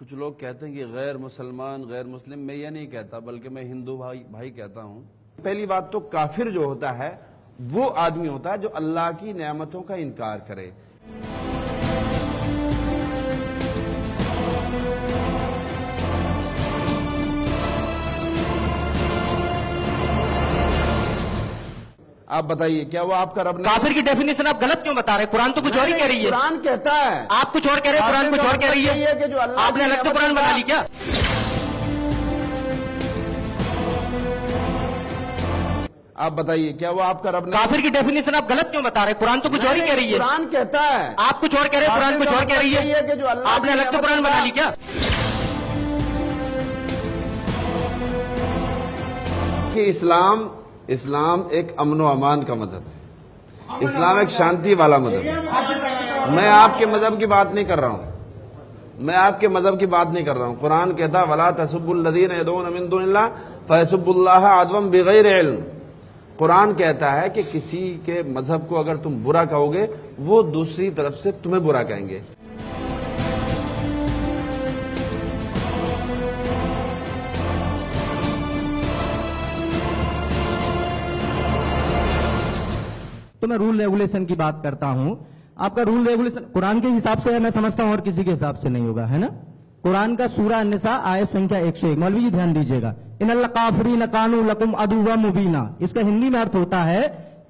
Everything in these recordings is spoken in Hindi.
कुछ लोग कहते हैं कि गैर मुसलमान गैर मुस्लिम। मैं ये नहीं कहता, बल्कि मैं हिंदू भाई भाई कहता हूं। पहली बात तो काफिर जो होता है वो आदमी होता है जो अल्लाह की नेमतों का इनकार करे। आप बताइए, क्या वो आपका रब नहीं? काफिर की डेफिनेशन आप गलत क्यों बता रहे हैं? कुरान तो कुछ और ही कह रही है। कुरान कहता है, आप कुछ और कह रहे हैं, कुरान कुछ और कह रही है कि जो अल्लाह आपने अलग से कुरान बना ली क्या? आप बताइए, क्या वो आपका रब नहीं? काफिर की डेफिनेशन आप गलत क्यों बता रहे हैं? कुरान तो कुछ और ही कह रही है। कुरान कहता है, आप कुछ और कह रहे हैं, कुरान कुछ और कह रही है कि जो अल्लाह आपने अलग से कुरान बना ली क्या? कि इस्लाम एक अमन व अमान का मजहब है। इस्लाम एक शांति वाला मजहब है। मैं आपके मजहब की बात नहीं कर रहा हूं, मैं आपके मजहब की बात नहीं कर रहा हूं। कुरान कहता वला तसुब्बुल्लज़ीना यदऊना मिन दुनिल्लाह फयसुब्बुल्लाह अदवन बिगैर इल्म। कुरान कहता है कि किसी के मजहब को अगर तुम बुरा कहोगे वो दूसरी तरफ से तुम्हें बुरा कहेंगे। तो मैं रूल रेगुलेशन की बात करता हूं। आपका रूल रेगुलेशन कुरान के हिसाब से है, मैं समझता हूं, और किसी के हिसाब से नहीं होगा, है ना? कुरान का सूरा अन्निसा आयत संख्या 101। मौलवी जी ध्यान दीजिएगा, इन्नल काफिरीन कानू लकुम अदुव्वा मुबीना। इसका हिंदी में अर्थ होता है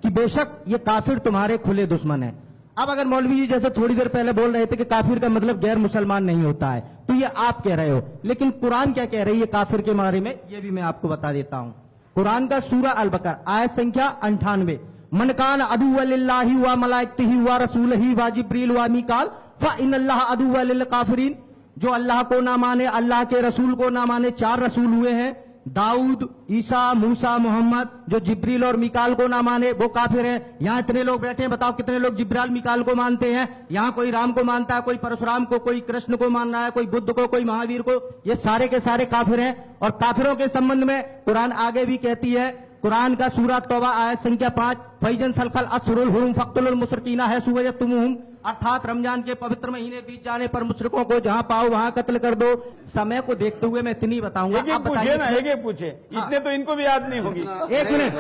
कि बेशक ये काफिर तुम्हारे खुले दुश्मन है। अब अगर मौलवी जी जैसे थोड़ी देर पहले बोल रहे थे कि काफिर का मतलब गैर मुसलमान नहीं होता है, तो ये आप कह रहे हो, लेकिन कुरान क्या कह रही है काफिर के बारे में, ये भी मैं आपको बता देता हूं। कुरान का सूरा अल बकरा आयत संख्या 98, मन कान अदुव्वा लिल्लाहि व मलाइकतिही व रसूलिही व जिब्रील व मीकाल फ इन्नल्लाह अदुव्वा लिल काफिरीन। जो अल्लाह को ना माने, अल्लाह के रसूल को ना माने, 4 रसूल हुए हैं, दाऊद, ईसा, मूसा, मोहम्मद। जो जिब्रील और मिकाल को ना माने वो काफिर है। यहां इतने लोग बैठे हैं, बताओ कितने लोग जिब्राइल मिकाल को मानते हैं? यहां कोई राम को मानता है, कोई परशुराम को, कोई कृष्ण को मान रहा है, कोई बुद्ध को, कोई महावीर को। ये सारे के सारे काफिर हैं। और काफिरों के संबंध में कुरान आगे भी कहती है, कुरान का सूरा तौबा आयत संख्या 5, फैजन सलखल अशरुल हुरुम फक्तुल मुशरिकीना है सुवयतुमुहुम। अर्थात रमजान के पवित्र महीने बीत जाने पर मुशरिकों को जहां पाओ वहां कत्ल कर दो। समय को देखते हुए मैं इतनी बताऊंगा। आप पूछे ना, एक पूछे, इतने तो इनको भी याद नहीं होगी। एक मिनट,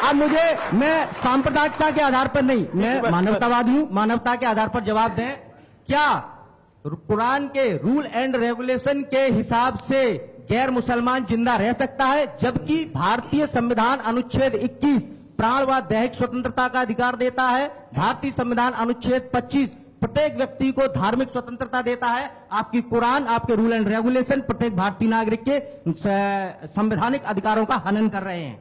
अब मुझे, मैं सांप्रदायिकता के आधार पर नहीं, मैं मानवतावादी हूं, मानवता के आधार पर जवाब दें। क्या कुरान के रूल एंड रेगुलेशन के हिसाब से गैर मुसलमान जिंदा रह सकता है, जबकि भारतीय संविधान अनुच्छेद 21 प्राण व दैहिक स्वतंत्रता का अधिकार देता है? भारतीय संविधान अनुच्छेद 25 प्रत्येक व्यक्ति को धार्मिक स्वतंत्रता देता है। आपकी कुरान, आपके रूल एंड रेगुलेशन प्रत्येक भारतीय नागरिक के संवैधानिक अधिकारों का हनन कर रहे हैं।